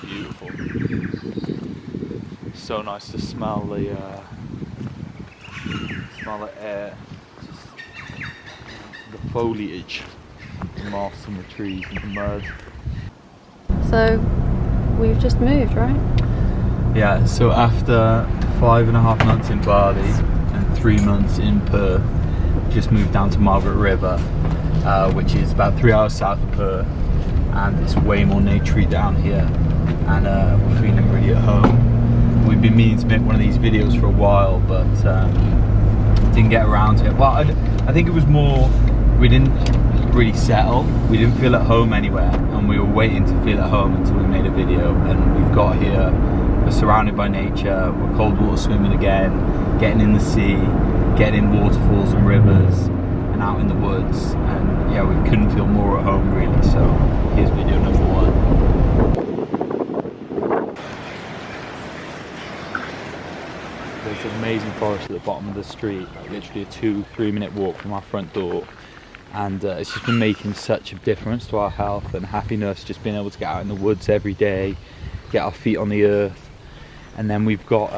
Beautiful. So nice to smell the air, just the foliage, the moss and the trees and the mud. So we've just moved, right? Yeah, so after 5.5 months in Bali and 3 months in Perth, just moved down to Margaret River, which is about 3 hours south of Perth, and it's way more naturey down here, and we're feeling really at home. We've been meaning to make one of these videos for a while, but didn't get around to it. Well, I think it was more, we didn't really settle, we didn't feel at home anywhere, and we were waiting to feel at home until we made a video. And we've got here, we're surrounded by nature, we're cold water swimming again, getting in the sea, getting in waterfalls and rivers and out in the woods, and yeah, we couldn't feel more at home really. So here's video number 1. There's an amazing forest at the bottom of the street, like literally a 2-3 minute walk from our front door, and it's just been making such a difference to our health and happiness, just being able to get out in the woods every day, get our feet on the earth. And then we've got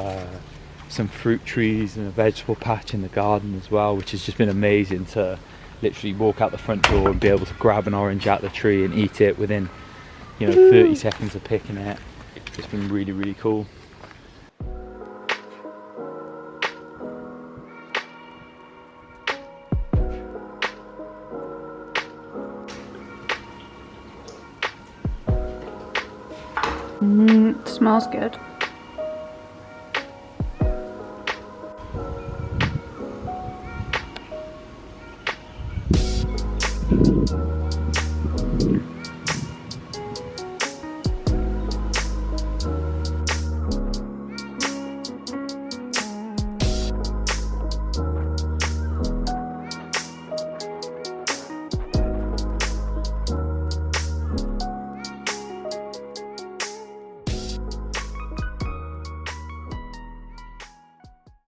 some fruit trees and a vegetable patch in the garden as well, which has just been amazing to literally walk out the front door and be able to grab an orange out of the tree and eat it within, 30 seconds of picking it. It's been really, really cool. Smells good.